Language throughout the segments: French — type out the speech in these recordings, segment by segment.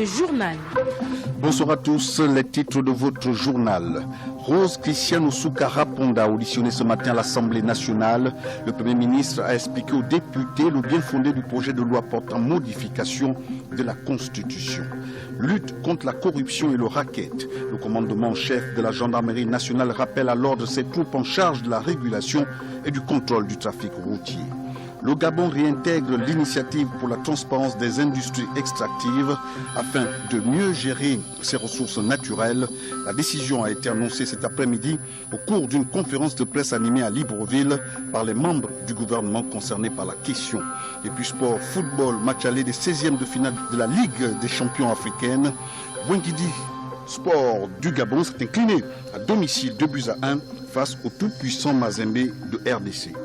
le journal. Bonsoir à tous, les titres de votre journal. Rose Christiane Osuka Raponda, auditionné ce matin à l'Assemblée nationale. Le Premier ministre a expliqué aux députés le bien fondé du projet de loi portant modification de la Constitution. Lutte contre la corruption et le racket. Le commandement chef de la gendarmerie nationale rappelle à l'ordre ses troupes en charge de la régulation et du contrôle du trafic routier. Le Gabon réintègre l'initiative pour la transparence des industries extractives afin de mieux gérer ses ressources naturelles. La décision a été annoncée cet après-midi au cours d'une conférence de presse animée à Libreville par les membres du gouvernement concernés par la question. Et puis sport, football, match aller des 16e de finale de la Ligue des champions africaines. Wengidi Sport du Gabon s'est incliné à domicile 2-1 face au tout-puissant Mazembe de RDC.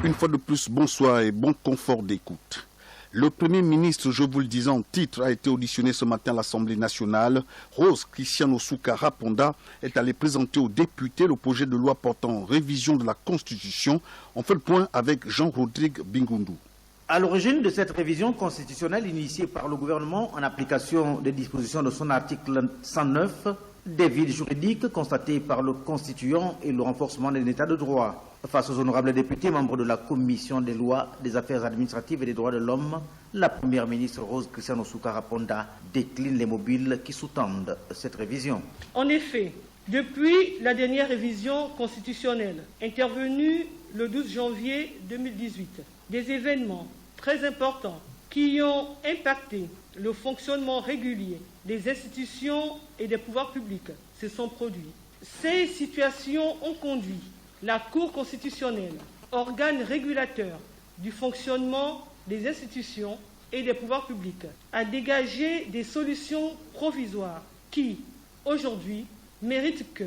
Une fois de plus, bonsoir et bon confort d'écoute. Le Premier ministre, je vous le disais en titre, a été auditionné ce matin à l'Assemblée nationale. Rose Christiane Osuka Raponda est allée présenter aux députés le projet de loi portant révision de la Constitution. On fait le point avec Jean-Rodrigue Bingundu. À l'origine de cette révision constitutionnelle initiée par le gouvernement en application des dispositions de son article 109, des vides juridiques constatés par le constituant et le renforcement de l'état de droit. Face aux honorables députés, membres de la Commission des lois, des affaires administratives et des droits de l'homme, la Première ministre Rose Christiane Osuka Raponda décline les mobiles qui sous-tendent cette révision. En effet, depuis la dernière révision constitutionnelle intervenue le 12 janvier 2018, des événements très importants qui ont impacté le fonctionnement régulier des institutions et des pouvoirs publics se sont produits. Ces situations ont conduit la Cour constitutionnelle, organe régulateur du fonctionnement des institutions et des pouvoirs publics, à dégager des solutions provisoires qui, aujourd'hui, méritent que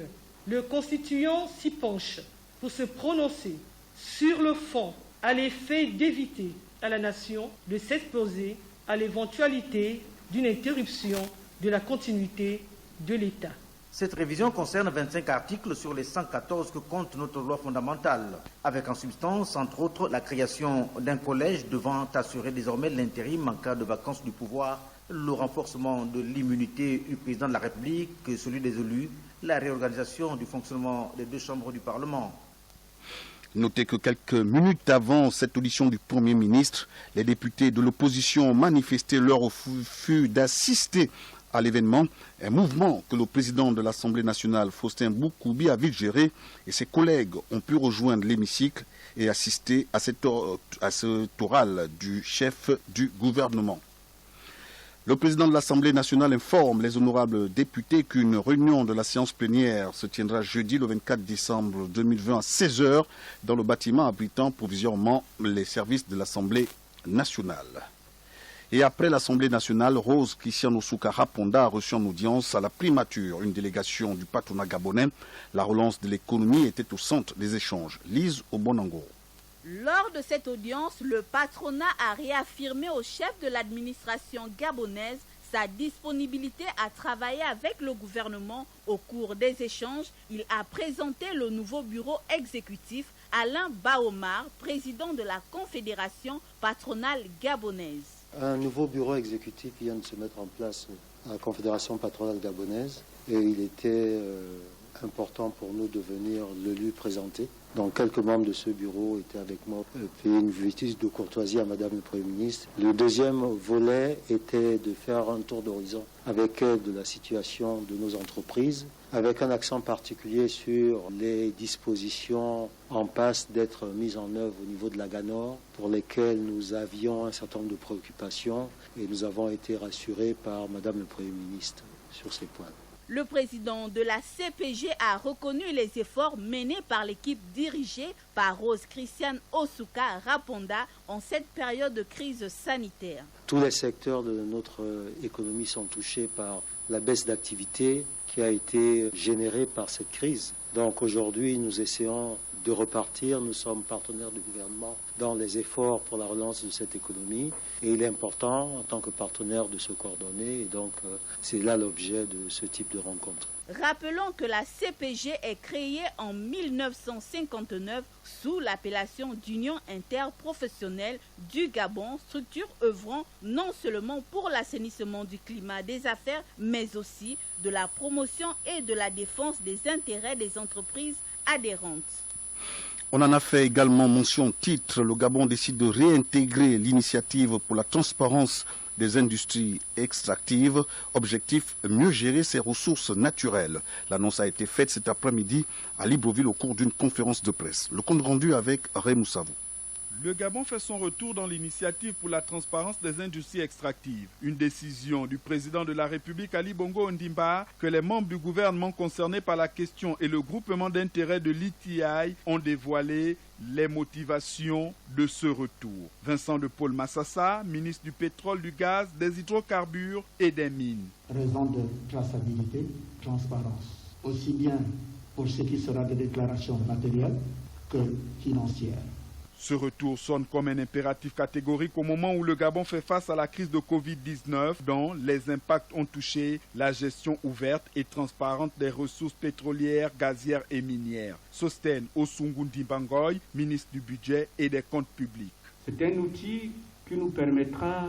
le constituant s'y penche pour se prononcer sur le fond à l'effet d'éviter à la nation de s'exposer à l'éventualité d'une interruption de la continuité de l'État. Cette révision concerne 25 articles sur les 114 que compte notre loi fondamentale, avec en substance, entre autres, la création d'un collège devant assurer désormais l'intérim en cas de vacance du pouvoir, le renforcement de l'immunité du président de la République, celui des élus, la réorganisation du fonctionnement des deux chambres du Parlement. Notez que quelques minutes avant cette audition du Premier ministre, les députés de l'opposition ont manifesté leur refus d'assister à l'événement, un mouvement que le président de l'Assemblée nationale, Faustin Boukoubi, a vite géré, et ses collègues ont pu rejoindre l'hémicycle et assister à cet oral du chef du gouvernement. Le président de l'Assemblée nationale informe les honorables députés qu'une réunion de la séance plénière se tiendra jeudi le 24 décembre 2020 à 16h dans le bâtiment abritant provisoirement les services de l'Assemblée nationale. Et après l'Assemblée nationale, Rose Christiane Osuka Raponda a reçu en audience à la primature une délégation du patronat gabonais. La relance de l'économie était au centre des échanges. Lise Obonango. Lors de cette audience, le patronat a réaffirmé au chef de l'administration gabonaise sa disponibilité à travailler avec le gouvernement. Au cours des échanges, il a présenté le nouveau bureau exécutif Alain Baomar, président de la Confédération patronale gabonaise. Un nouveau bureau exécutif vient de se mettre en place à la Confédération patronale gabonaise et il était important pour nous de venir le lui présenter. Donc quelques membres de ce bureau étaient avec moi, payer une visite de courtoisie à Madame le Premier ministre. Le deuxième volet était de faire un tour d'horizon avec elle de la situation de nos entreprises, avec un accent particulier sur les dispositions en passe d'être mises en œuvre au niveau de la GANOR, pour lesquelles nous avions un certain nombre de préoccupations et nous avons été rassurés par Madame le Premier ministre sur ces points. Le président de la CPG a reconnu les efforts menés par l'équipe dirigée par Rose Christiane Osuka Raponda en cette période de crise sanitaire. Tous les secteurs de notre économie sont touchés par la baisse d'activité qui a été générée par cette crise. Donc aujourd'hui, nous essayons de repartir. Nous sommes partenaires du gouvernement dans les efforts pour la relance de cette économie et il est important en tant que partenaire de se coordonner et donc c'est là l'objet de ce type de rencontre. Rappelons que la CPG est créée en 1959 sous l'appellation d'Union interprofessionnelle du Gabon, structure œuvrant non seulement pour l'assainissement du climat des affaires, mais aussi de la promotion et de la défense des intérêts des entreprises adhérentes. On en a fait également mention titre. Le Gabon décide de réintégrer l'initiative pour la transparence des industries extractives. Objectif, mieux gérer ses ressources naturelles. L'annonce a été faite cet après-midi à Libreville au cours d'une conférence de presse. Le compte rendu avec Raymond Savou. Le Gabon fait son retour dans l'initiative pour la transparence des industries extractives. Une décision du président de la République Ali Bongo Ondimba que les membres du gouvernement concernés par la question et le groupement d'intérêt de l'ITI ont dévoilé les motivations de ce retour. Vincent de Paul Massassa, ministre du pétrole, du gaz, des hydrocarbures et des mines. Raison de traçabilité, transparence, aussi bien pour ce qui sera des déclarations matérielles que financières. Ce retour sonne comme un impératif catégorique au moment où le Gabon fait face à la crise de Covid-19 dont les impacts ont touché la gestion ouverte et transparente des ressources pétrolières, gazières et minières. Sosten Osungundi Bangoy, ministre du Budget et des Comptes publics. C'est un outil qui nous permettra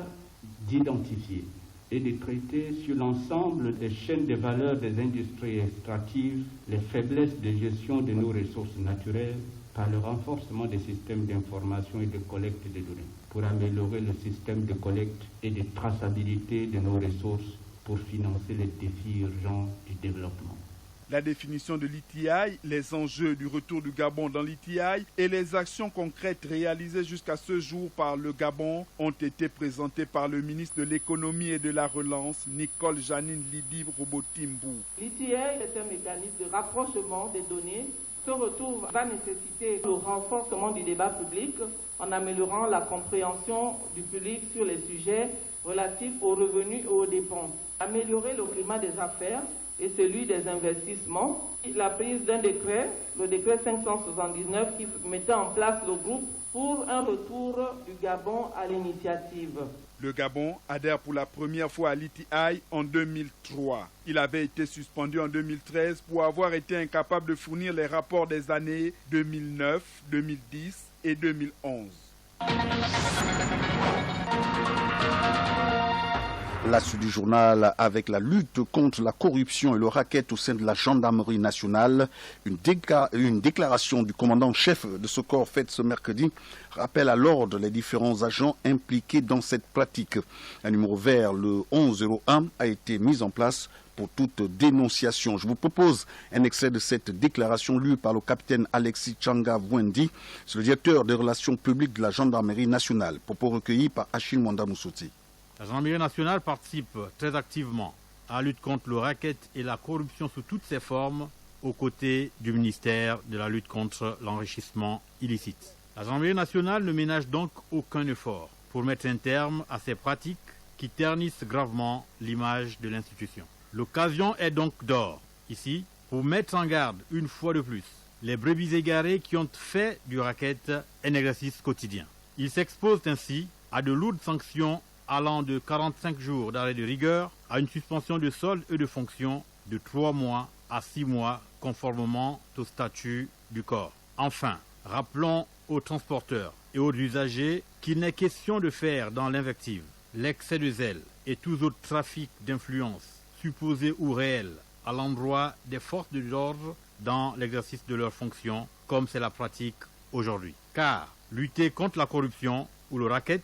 d'identifier et de traiter sur l'ensemble des chaînes de valeur des industries extractives les faiblesses de gestion de nos ressources naturelles par le renforcement des systèmes d'information et de collecte des données, pour améliorer le système de collecte et de traçabilité de nos ressources pour financer les défis urgents du développement. La définition de l'ITI, les enjeux du retour du Gabon dans l'ITI et les actions concrètes réalisées jusqu'à ce jour par le Gabon ont été présentées par le ministre de l'Économie et de la Relance, Nicole Janine Lidi Robotimbou. L'ITI est un mécanisme de rapprochement des données. Ce retour va nécessiter le renforcement du débat public en améliorant la compréhension du public sur les sujets relatifs aux revenus et aux dépenses. Améliorer le climat des affaires et celui des investissements. La prise d'un décret, le décret 579 qui mettait en place le groupe pour un retour du Gabon à l'initiative. Le Gabon adhère pour la première fois à l'ITI en 2003. Il avait été suspendu en 2013 pour avoir été incapable de fournir les rapports des années 2009, 2010 et 2011. La suite du journal avec la lutte contre la corruption et le racket au sein de la gendarmerie nationale. Une déclaration du commandant-chef de ce corps faite ce mercredi rappelle à l'ordre les différents agents impliqués dans cette pratique. Un numéro vert, le 1101, a été mis en place pour toute dénonciation. Je vous propose un extrait de cette déclaration lue par le capitaine Alexis Changa Vwendi, c'est le directeur des relations publiques de la gendarmerie nationale. Propos recueillis par Achille Mwanda-Moussouti. La gendarmerie nationale participe très activement à la lutte contre le racket et la corruption sous toutes ses formes aux côtés du ministère de la lutte contre l'enrichissement illicite. La gendarmerie nationale ne ménage donc aucun effort pour mettre un terme à ces pratiques qui ternissent gravement l'image de l'institution. L'occasion est donc d'or, ici, pour mettre en garde une fois de plus les brebis égarées qui ont fait du racket un exercice quotidien. Ils s'exposent ainsi à de lourdes sanctions allant de 45 jours d'arrêt de rigueur à une suspension de solde et de fonction de 3 mois à 6 mois conformément au statut du corps. Enfin, rappelons aux transporteurs et aux usagers qu'il n'est question de faire dans l'invective l'excès de zèle et tous autres trafics d'influence, supposés ou réels, à l'endroit des forces de l'ordre dans l'exercice de leurs fonctions, comme c'est la pratique aujourd'hui. Car lutter contre la corruption ou le racket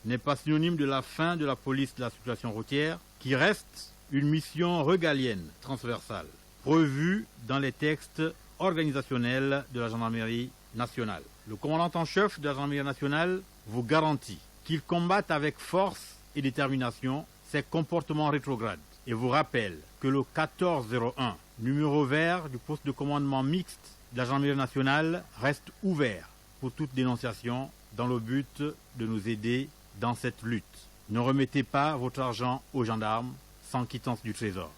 n'est pas synonyme de la fin de la police de la circulation routière, qui reste une mission régalienne transversale, prévue dans les textes organisationnels de la gendarmerie nationale. Le commandant en chef de la gendarmerie nationale vous garantit qu'il combatte avec force et détermination ces comportements rétrogrades et vous rappelle que le 1401, numéro vert du poste de commandement mixte de la gendarmerie nationale, reste ouvert pour toute dénonciation dans le but de nous aider dans cette lutte. Ne remettez pas votre argent aux gendarmes sans quittance du trésor.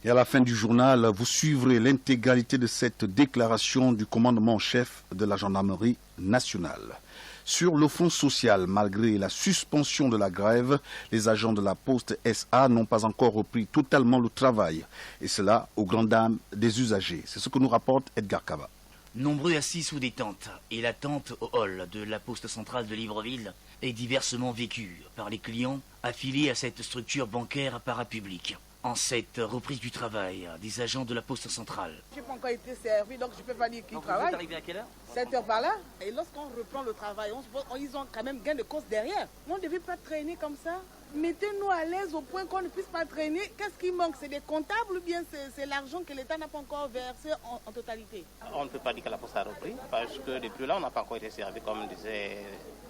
Et à la fin du journal, vous suivrez l'intégralité de cette déclaration du commandement en chef de la gendarmerie nationale. Sur le front social, malgré la suspension de la grève, les agents de la Poste SA n'ont pas encore repris totalement le travail. Et cela aux grandes dames des usagers. C'est ce que nous rapporte Edgar Kava. Nombreux assis sous des tentes et la tente au hall de la Poste centrale de Libreville est diversement vécue par les clients affiliés à cette structure bancaire parapublique. En cette reprise du travail des agents de la Poste centrale. Je n'ai pas encore été servi, donc je ne peux pas dire qu'ils travaillent. Vous êtes arrivé à quelle heure? 7 heures par là. Et lorsqu'on reprend le travail, ils ont quand même gain de cause derrière. On ne devait pas traîner comme ça. Mettez-nous à l'aise au point qu'on ne puisse pas traîner. Qu'est-ce qui manque? C'est des comptables ou bien c'est l'argent que l'État n'a pas encore versé en totalité? On ne peut pas dire que la Poste a repris, parce que depuis là, on n'a pas encore été servi, comme disait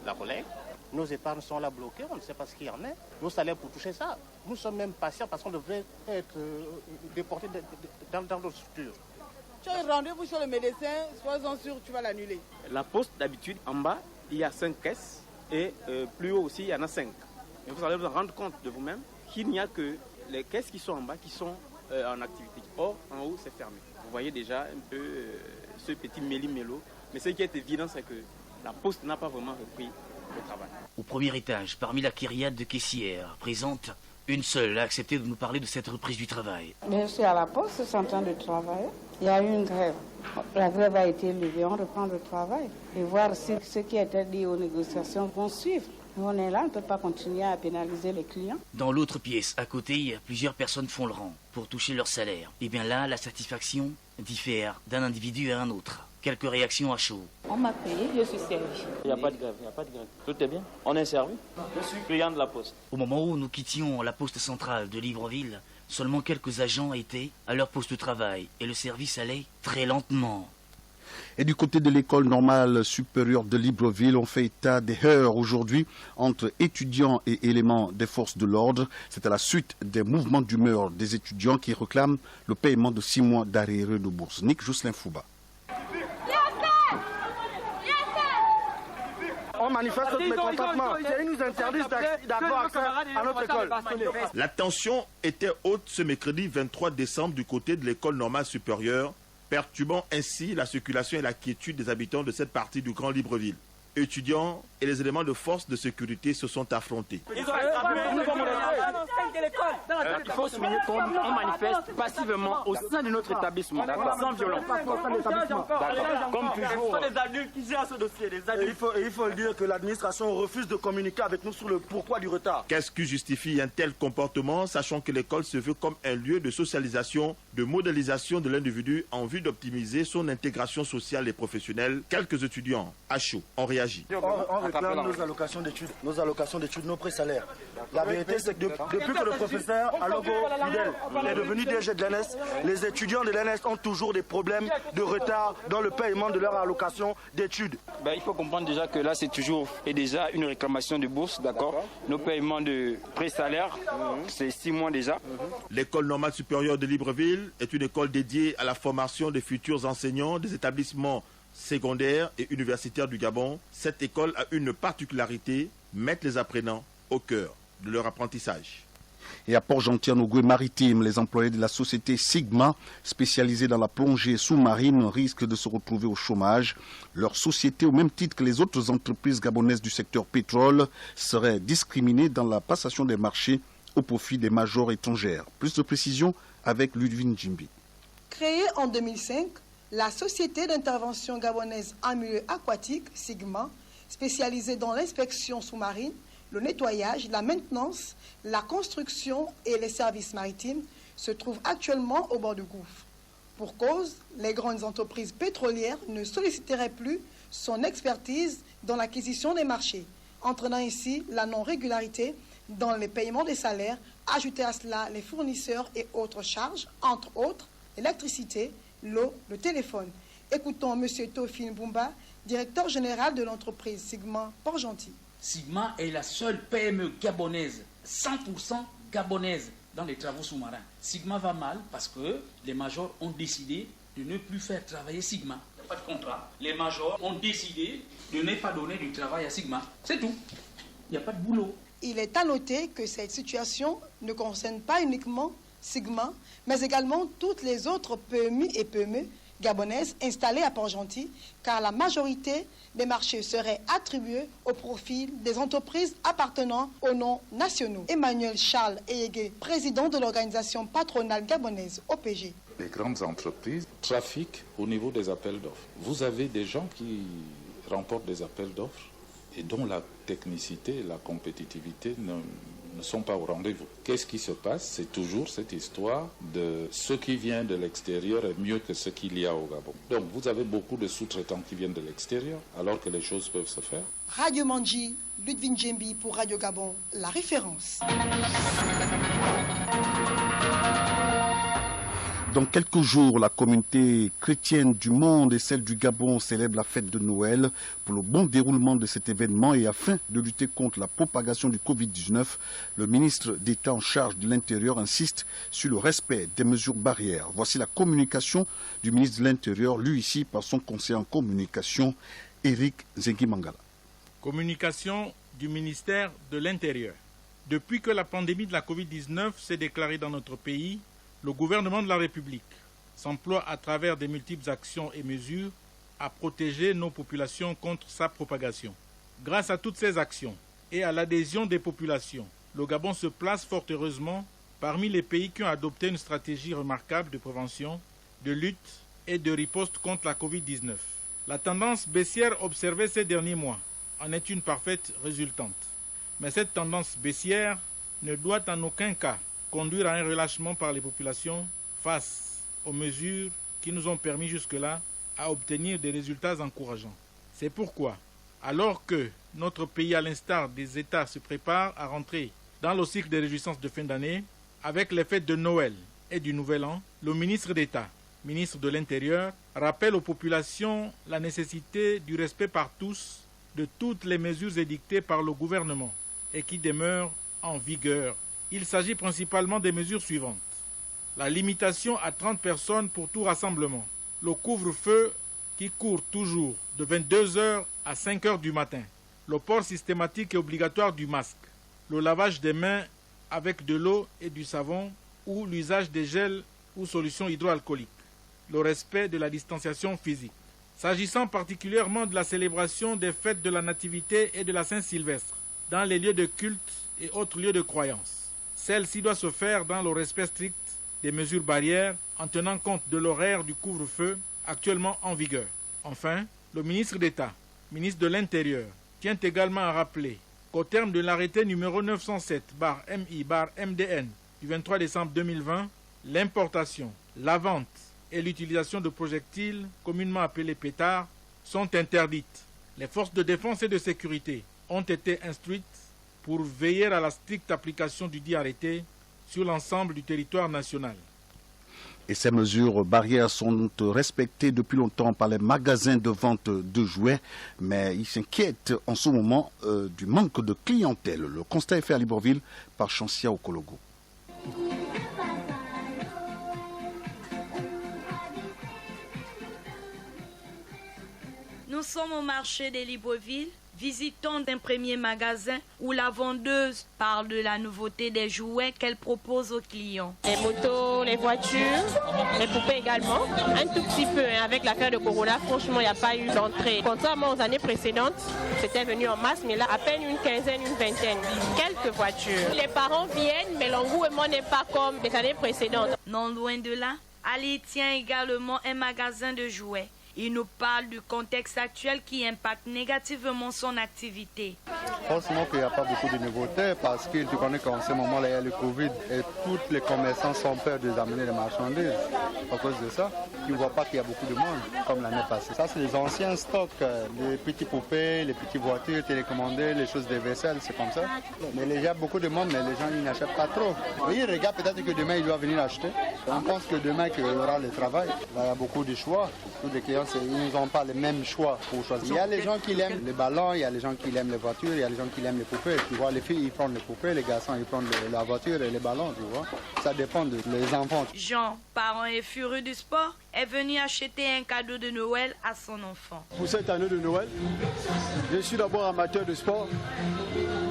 la collègue. Nos épargnes sont là bloquées, on ne sait pas ce qu'il y en a. Nos salaires pour toucher ça. Nous sommes même patients parce qu'on devrait être déportés dans d'autres structures. Tu as un rendez-vous chez le médecin, sois-en sûr, tu vas l'annuler. La Poste, d'habitude, en bas, il y a 5 caisses et plus haut aussi, il y en a 5. Et vous allez vous rendre compte de vous-même qu'il n'y a que les caisses qui sont en bas qui sont en activité. Or, en haut, c'est fermé. Vous voyez déjà un peu ce petit méli-mélo. Mais ce qui est évident, c'est que la Poste n'a pas vraiment repris le travail. Au premier étage, parmi la kyriade de caissières présentes, une seule a accepté de nous parler de cette reprise du travail. Je suis à la Poste, je suis en train de travailler. Il y a eu une grève. La grève a été levée, on reprend le travail et voir si ce qui était dit aux négociations vont suivre. On est là, on ne peut pas continuer à pénaliser les clients. Dans l'autre pièce, à côté, plusieurs personnes font le rang pour toucher leur salaire. Et bien là, la satisfaction diffère d'un individu à un autre. Quelques réactions à chaud. On m'a payé, je suis servi. Il n'y a pas de grève, Tout est bien. On est servi. Je suis client de la Poste. Au moment où nous quittions la Poste centrale de Libreville, seulement quelques agents étaient à leur poste de travail et le service allait très lentement. Et du côté de l'école normale supérieure de Libreville, on fait état des heurts aujourd'hui entre étudiants et éléments des forces de l'ordre. C'est à la suite des mouvements d'humeur des étudiants qui réclament le paiement de 6 mois d'arriérés de bourse. Nick Jocelyn Fouba. On manifeste notre mécontentement. Ils nous interdisent d'avoir accès à notre école. La tension était haute ce mercredi 23 décembre du côté de l'école normale supérieure, perturbant ainsi la circulation et la quiétude des habitants de cette partie du Grand Libreville. Étudiants et les éléments de force de sécurité se sont affrontés. Il faut souligner qu'on manifeste passivement au sein de notre établissement, sans violence. Comme toujours. Ce sont les adultes qui gèrent ce dossier. Il faut le dire que l'administration refuse de communiquer avec nous sur le pourquoi du retard. Qu'est-ce qui justifie un tel comportement, sachant que l'école se veut comme un lieu de socialisation, de modélisation de l'individu en vue d'optimiser son intégration sociale et professionnelle? Quelques étudiants à chaud ont réagi. On réclame nos allocations d'études, nos pré-salaires. La vérité, c'est que depuis que le professeur Alogo Fidel est devenu DG de l'ENS, les étudiants de l'ENS ont toujours des problèmes de retard dans le paiement de leur allocation d'études. Il faut comprendre déjà que là, c'est toujours et déjà une réclamation de bourse, d'accord? Nos paiements de pré-salaire, c'est 6 mois déjà. L'école normale supérieure de Libreville est une école dédiée à la formation des futurs enseignants des établissements secondaires et universitaires du Gabon. Cette école a une particularité, mettre les apprenants au cœur de leur apprentissage. Et à Port-Gentil, au maritime, les employés de la société Sigma, spécialisée dans la plongée sous-marine, risquent de se retrouver au chômage. Leur société, au même titre que les autres entreprises gabonaises du secteur pétrole, serait discriminée dans la passation des marchés au profit des majors étrangères. Plus de précisions avec Ludwig Jimbi. Créée en 2005, la société d'intervention gabonaise en milieu aquatique, Sigma, spécialisée dans l'inspection sous-marine, le nettoyage, la maintenance, la construction et les services maritimes, se trouve actuellement au bord du gouffre. Pour cause, les grandes entreprises pétrolières ne solliciteraient plus son expertise dans l'acquisition des marchés, entraînant ici la non-régularité dans les paiements des salaires, ajouter à cela les fournisseurs et autres charges, entre autres l'électricité, l'eau, le téléphone. Écoutons M. Tofin Bumba, directeur général de l'entreprise Sigma Port-Gentil. Sigma est la seule PME gabonaise, 100% gabonaise, dans les travaux sous-marins. Sigma va mal parce que les majors ont décidé de ne plus faire travailler Sigma. Il n'y a pas de contrat. Les majors ont décidé de ne pas donner du travail à Sigma. C'est tout. Il n'y a pas de boulot. Il est à noter que cette situation ne concerne pas uniquement Sigma, mais également toutes les autres PMI et PME gabonaises installées à Port-Gentil, car la majorité des marchés seraient attribués au profil des entreprises appartenant aux noms nationaux. Emmanuel Charles Eyege, président de l'organisation patronale gabonaise OPG. Les grandes entreprises trafiquent au niveau des appels d'offres. Vous avez des gens qui remportent des appels d'offres et dont la technicité et la compétitivité ne sont pas au rendez-vous. Qu'est-ce qui se passe? C'est toujours cette histoire de ce qui vient de l'extérieur est mieux que ce qu'il y a au Gabon. Donc vous avez beaucoup de sous-traitants qui viennent de l'extérieur alors que les choses peuvent se faire. Radio Mandji, Ludwig Djembi pour Radio Gabon, la référence. Dans quelques jours, la communauté chrétienne du monde et celle du Gabon célèbrent la fête de Noël. Pour le bon déroulement de cet événement et afin de lutter contre la propagation du Covid-19, le ministre d'État en charge de l'Intérieur insiste sur le respect des mesures barrières. Voici la communication du ministre de l'Intérieur, lu ici par son conseiller en communication, Eric Zengi-Mangala. Communication du ministère de l'Intérieur. Depuis que la pandémie de la Covid-19 s'est déclarée dans notre pays, le gouvernement de la République s'emploie à travers de multiples actions et mesures à protéger nos populations contre sa propagation. Grâce à toutes ces actions et à l'adhésion des populations, le Gabon se place fort heureusement parmi les pays qui ont adopté une stratégie remarquable de prévention, de lutte et de riposte contre la Covid-19. La tendance baissière observée ces derniers mois en est une parfaite résultante. Mais cette tendance baissière ne doit en aucun cas conduire à un relâchement par les populations face aux mesures qui nous ont permis jusque-là à obtenir des résultats encourageants. C'est pourquoi, alors que notre pays, à l'instar des États, se prépare à rentrer dans le cycle des réjouissances de fin d'année, avec les fêtes de Noël et du Nouvel An, le ministre d'État, ministre de l'Intérieur, rappelle aux populations la nécessité du respect par tous de toutes les mesures édictées par le gouvernement et qui demeurent en vigueur. Il s'agit principalement des mesures suivantes. La limitation à 30 personnes pour tout rassemblement. Le couvre-feu qui court toujours de 22h à 5h du matin. Le port systématique et obligatoire du masque. Le lavage des mains avec de l'eau et du savon ou l'usage des gels ou solutions hydroalcooliques. Le respect de la distanciation physique. S'agissant particulièrement de la célébration des fêtes de la Nativité et de la Saint-Sylvestre dans les lieux de culte et autres lieux de croyance. Celle-ci doit se faire dans le respect strict des mesures barrières en tenant compte de l'horaire du couvre-feu actuellement en vigueur. Enfin, le ministre d'État, ministre de l'Intérieur, tient également à rappeler qu'au terme de l'arrêté numéro 907/MI/MDN du 23 décembre 2020, l'importation, la vente et l'utilisation de projectiles, communément appelés pétards, sont interdites. Les forces de défense et de sécurité ont été instruites pour veiller à la stricte application du dit arrêté sur l'ensemble du territoire national. Et ces mesures barrières sont respectées depuis longtemps par les magasins de vente de jouets, mais ils s'inquiètent en ce moment du manque de clientèle. Le constat est fait à Libreville par Chansia Okologo. Nous sommes au marché de Libreville. Visitons un premier magasin où la vendeuse parle de la nouveauté des jouets qu'elle propose aux clients. Les motos, les voitures, les poupées également. Un tout petit peu, avec l'affaire de Corona, franchement, il n'y a pas eu d'entrée. Contrairement aux années précédentes, c'était venu en masse, mais là, à peine une quinzaine, une vingtaine. Quelques voitures. Les parents viennent, mais l'engouement n'est pas comme les années précédentes. Non loin de là, Ali tient également un magasin de jouets. Il nous parle du contexte actuel qui impacte négativement son activité. Forcément qu'il n'y a pas beaucoup de nouveautés parce que tu connais qu'en ce moment-là, il y a le Covid et tous les commerçants sont peur de amener les marchandises. À cause de ça, tu ne vois pas qu'il y a beaucoup de monde comme l'année passée. Ça, c'est les anciens stocks, les petits poupées, les petites voitures télécommandées, les choses de vaisselle, c'est comme ça. Mais il y a beaucoup de monde, mais les gens ils n'achètent pas trop. Oui, regarde, peut-être que demain, il doit venir acheter. On pense que demain, qu'il y aura le travail. Là, il y a beaucoup de choix. Tous les clients, ils n'ont pas les mêmes choix pour choisir. Il y a les gens qui aiment les ballons, il y a les gens qui aiment les voitures, il y a les gens qui aiment les poupées. Tu vois, les filles, ils prennent les poupées, les garçons, ils prennent la voiture et les ballons, tu vois. Ça dépend des enfants. Jean, parent et furieux du sport, est venu acheter un cadeau de Noël à son enfant. Pour cette année de Noël, je suis d'abord amateur de sport.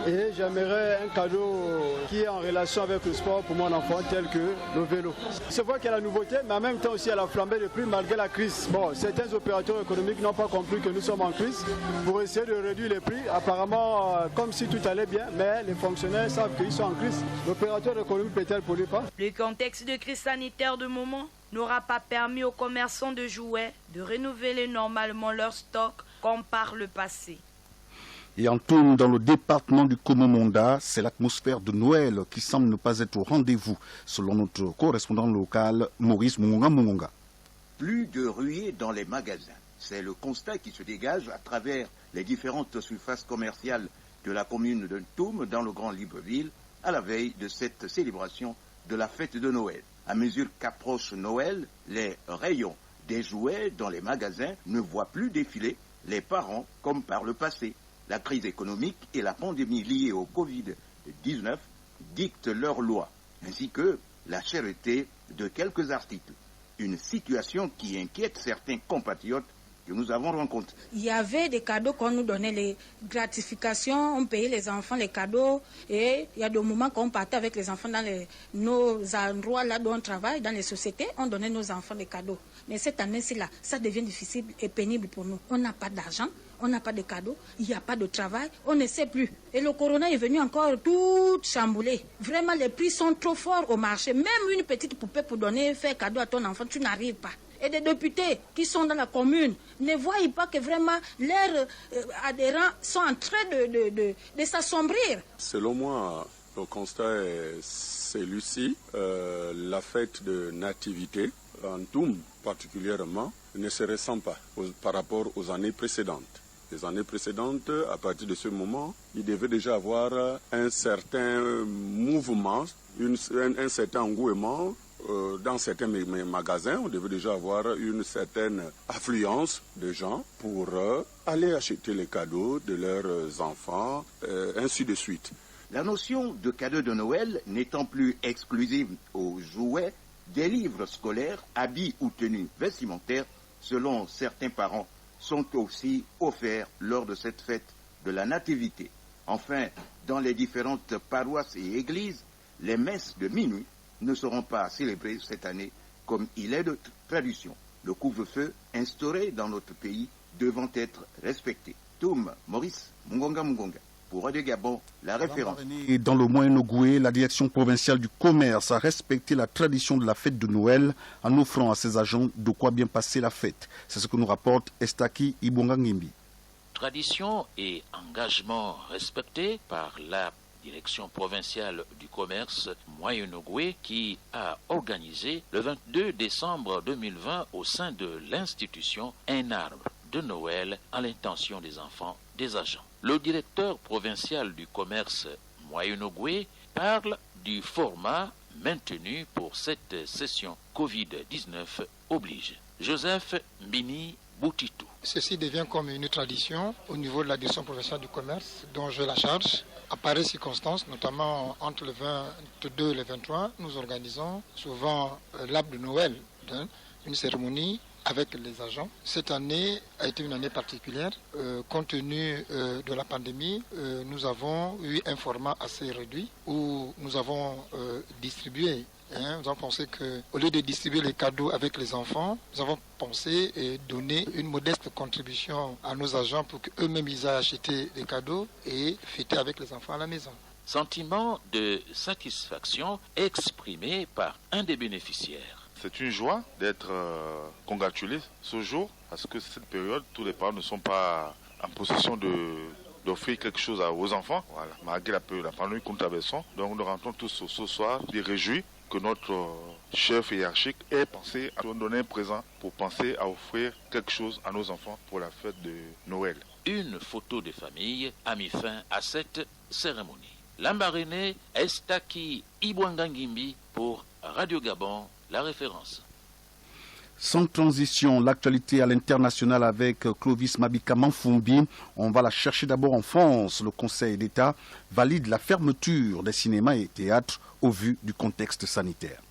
Et j'aimerais un cadeau qui est en relation avec le sport pour mon enfant, tel que le vélo. C'est vrai qu'il y a la nouveauté, mais en même temps aussi il y a la flambée de prix malgré la crise. Bon, certains opérateurs économiques n'ont pas compris que nous sommes en crise pour essayer de réduire les prix. Apparemment, comme si tout allait bien, mais les fonctionnaires savent qu'ils sont en crise. L'opérateur économique peut-être ne pollue pas. Le contexte de crise sanitaire de moment n'aura pas permis aux commerçants de jouets de renouveler normalement leur stock comme par le passé. Et en tourne dans le département du Komomonda, c'est l'atmosphère de Noël qui semble ne pas être au rendez-vous, selon notre correspondant local, Maurice Mungonga. Plus de ruées dans les magasins. C'est le constat qui se dégage à travers les différentes surfaces commerciales de la commune de Ntoum dans le Grand Libreville, à la veille de cette célébration de la fête de Noël. À mesure qu'approche Noël, les rayons des jouets dans les magasins ne voient plus défiler les parents comme par le passé. La crise économique et la pandémie liée au Covid-19 dictent leurs lois, ainsi que la cherté de quelques articles. Une situation qui inquiète certains compatriotes que nous avons rencontrés. Il y avait des cadeaux qu'on nous donnait, les gratifications, on payait les enfants les cadeaux, et il y a des moments qu'on partait avec les enfants dans nos endroits là où on travaille, dans les sociétés, on donnait nos enfants des cadeaux. Mais cette année-ci là, ça devient difficile et pénible pour nous. On n'a pas d'argent, on n'a pas de cadeaux, il n'y a pas de travail, on ne sait plus. Et le corona est venu encore tout chambouler. Vraiment, les prix sont trop forts au marché. Même une petite poupée pour faire cadeau à ton enfant, tu n'arrives pas. Et des députés qui sont dans la commune ne voient pas que vraiment leurs adhérents sont en train de s'assombrir. Selon moi, le constat est celui-ci. La fête de nativité, en Ntoum particulièrement, ne se ressent pas par rapport aux années précédentes. Les années précédentes, à partir de ce moment, il devait déjà avoir un certain mouvement, un certain engouement. Dans certains magasins, on devait déjà avoir une certaine affluence de gens pour aller acheter les cadeaux de leurs enfants, ainsi de suite. La notion de cadeau de Noël n'étant plus exclusive aux jouets, des livres scolaires, habits ou tenues vestimentaires, selon certains parents, sont aussi offerts lors de cette fête de la Nativité. Enfin, dans les différentes paroisses et églises, les messes de minuit ne seront pas célébrées cette année comme il est de tradition. Le couvre-feu instauré dans notre pays devant être respecté. Toum, Maurice Mungonga. Pour Radio Gabon, la référence. Et dans le Moyen-Ogoué, la direction provinciale du commerce a respecté la tradition de la fête de Noël en offrant à ses agents de quoi bien passer la fête. C'est ce que nous rapporte Estaki Ibongangimbi. Tradition et engagement respectés par la direction provinciale du commerce Moyen-Ogoué qui a organisé le 22 décembre 2020 au sein de l'institution un arbre de Noël à l'intention des enfants des agents. Le directeur provincial du commerce Moyen-Ogoué parle du format maintenu pour cette session Covid-19 oblige. Joseph Mbini Boutitou. Ceci devient comme une tradition au niveau de la direction provinciale du commerce dont j'ai la charge. À pareilles circonstances, notamment entre le 22 et le 23, nous organisons souvent l'arbre de Noël, une cérémonie avec les agents. Cette année a été une année particulière. Compte tenu de la pandémie, nous avons eu un format assez réduit où nous avons distribué. Nous avons pensé qu'au lieu de distribuer les cadeaux avec les enfants, nous avons pensé donner une modeste contribution à nos agents pour qu'eux-mêmes ils aient acheté des cadeaux et fêter avec les enfants à la maison. Sentiment de satisfaction exprimé par un des bénéficiaires. C'est une joie d'être congratulé ce jour parce que cette période, tous les parents ne sont pas en possession d'offrir quelque chose aux enfants. Voilà. Malgré la pandémie que nous traversons, donc nous rentrons tous ce soir des réjouis que notre chef hiérarchique ait pensé à nous donner un présent pour penser à offrir quelque chose à nos enfants pour la fête de Noël. Une photo de famille a mis fin à cette cérémonie. Lambaréné Estaki Ibwangangimbi pour Radio Gabon, la référence. Sans transition, l'actualité à l'international avec Clovis Mabika Manfumbi. On va la chercher d'abord en France. Le Conseil d'État valide la fermeture des cinémas et théâtres au vu du contexte sanitaire.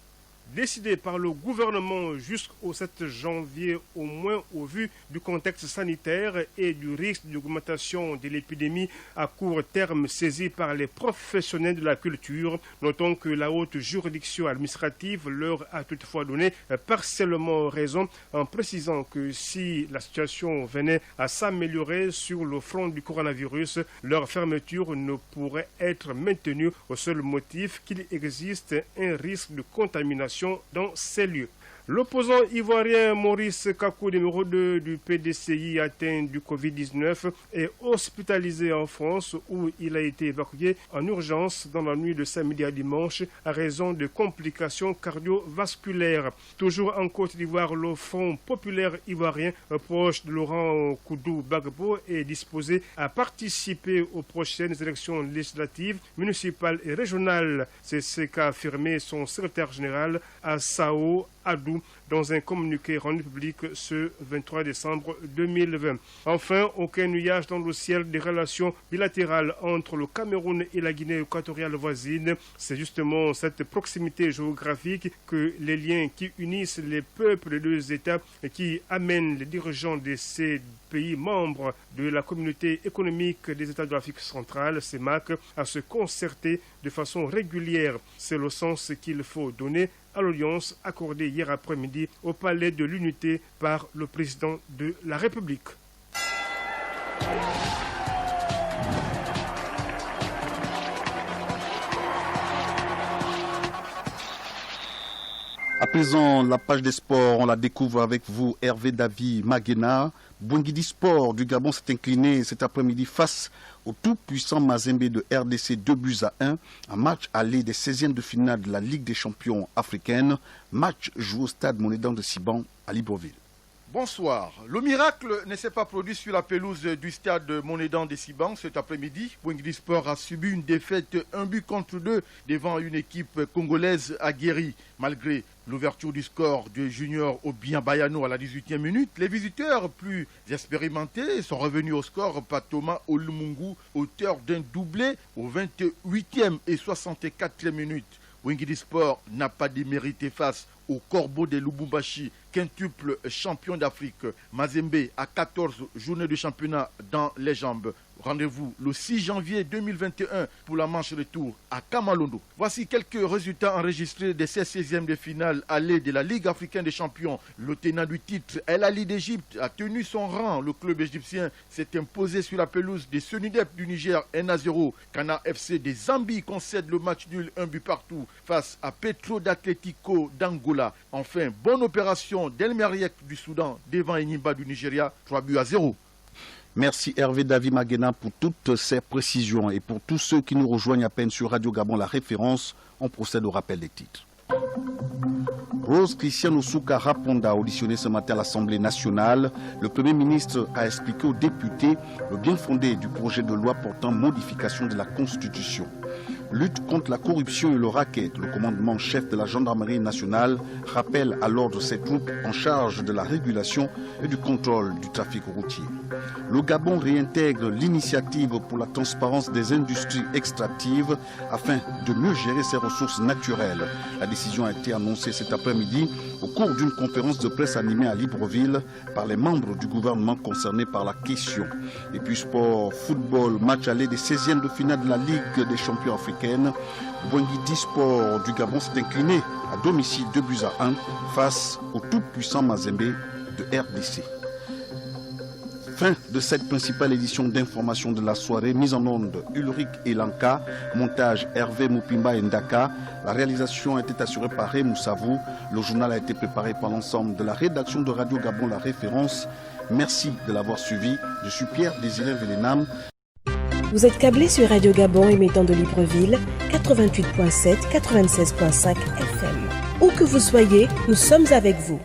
décidé par le gouvernement jusqu'au 7 janvier, au moins au vu du contexte sanitaire et du risque d'augmentation de l'épidémie à court terme saisi par les professionnels de la culture. Notons que la haute juridiction administrative leur a toutefois donné partiellement raison en précisant que si la situation venait à s'améliorer sur le front du coronavirus, leur fermeture ne pourrait être maintenue au seul motif qu'il existe un risque de contamination dans ces lieux. L'opposant ivoirien Maurice Kakou, numéro 2 du PDCI, atteint du Covid-19, est hospitalisé en France où il a été évacué en urgence dans la nuit de samedi à dimanche à raison de complications cardiovasculaires. Toujours en Côte d'Ivoire, le Front populaire ivoirien, proche de Laurent Koudou-Gbagbo, est disposé à participer aux prochaines élections législatives, municipales et régionales. C'est ce qu'a affirmé son secrétaire général Assao Adou dans un communiqué rendu public ce 23 décembre 2020. Enfin, aucun nuage dans le ciel des relations bilatérales entre le Cameroun et la Guinée équatoriale voisine. C'est justement cette proximité géographique que les liens qui unissent les peuples des deux États et qui amènent les dirigeants de ces pays membres de la communauté économique des États de l'Afrique centrale, CEMAC, à se concerter de façon régulière. C'est le sens qu'il faut donner à l'audience accordée hier après-midi au Palais de l'Unité par le président de la République. À présent, la page des sports, on la découvre avec vous, Hervé David Maguena. Bouingidi Sport du Gabon s'est incliné cet après-midi face au tout-puissant Mazembe de RDC 2-1, un match aller des 16e de finale de la Ligue des champions africaine, match joué au stade Monédan de Siban à Libreville. Bonsoir. Le miracle ne s'est pas produit sur la pelouse du stade Monédan de Siban cet après-midi. Bouingidi Sport a subi une défaite 1-2 devant une équipe congolaise aguerrie. Malgré l'ouverture du score du junior Obien Bayano à la 18e minute, les visiteurs plus expérimentés sont revenus au score par Thomas Olumungu, auteur d'un doublé aux 28e et 64e minutes. Bouingidi Sport n'a pas démérité face au Corbeau de Lubumbashi, quintuple champion d'Afrique. Mazembe a 14 journées de championnat dans les jambes. Rendez-vous le 6 janvier 2021 pour la manche retour à Kamalondo. Voici quelques résultats enregistrés de ces 16e de finale aller de la Ligue africaine des champions. Le tenant du titre, El Ali d'Égypte, a tenu son rang. Le club égyptien s'est imposé sur la pelouse des Sonidep du Niger 1-0. Kana FC des Zambie concède le match nul 1 but partout face à Petro d'Atletico d'Angola. Enfin, bonne opération d'El Merriek du Soudan devant Enyimba du Nigeria, 3-0. Merci Hervé David Maguena pour toutes ces précisions. Et pour tous ceux qui nous rejoignent à peine sur Radio Gabon, la référence, on procède au rappel des titres. Rose Christiane Osuka Raponda, auditionné ce matin à l'Assemblée nationale, le Premier ministre a expliqué aux députés le bien fondé du projet de loi portant modification de la Constitution. Lutte contre la corruption et le racket, le commandement chef de la gendarmerie nationale rappelle à l'ordre ses troupes en charge de la régulation et du contrôle du trafic routier. Le Gabon réintègre l'initiative pour la transparence des industries extractives afin de mieux gérer ses ressources naturelles. La décision a été annoncée cet après-midi au cours d'une conférence de presse animée à Libreville par les membres du gouvernement concernés par la question. Et puis sport, football, match aller des 16e de finale de la Ligue des champions africaines. Bouingidi Sport du Gabon s'est incliné à domicile 2-1 face au tout-puissant Mazembe de RDC. Fin de cette principale édition d'information de la soirée, mise en onde Ulrich Elanka, montage Hervé Moupimba Ndaka. La réalisation a été assurée par Ray Moussavou. Le journal a été préparé par l'ensemble de la rédaction de Radio Gabon, la référence. Merci de l'avoir suivi. Je suis Pierre Désiré Vélénam. Vous êtes câblé sur Radio Gabon émettant de Libreville, 88.7, 96.5 FM. Où que vous soyez, nous sommes avec vous.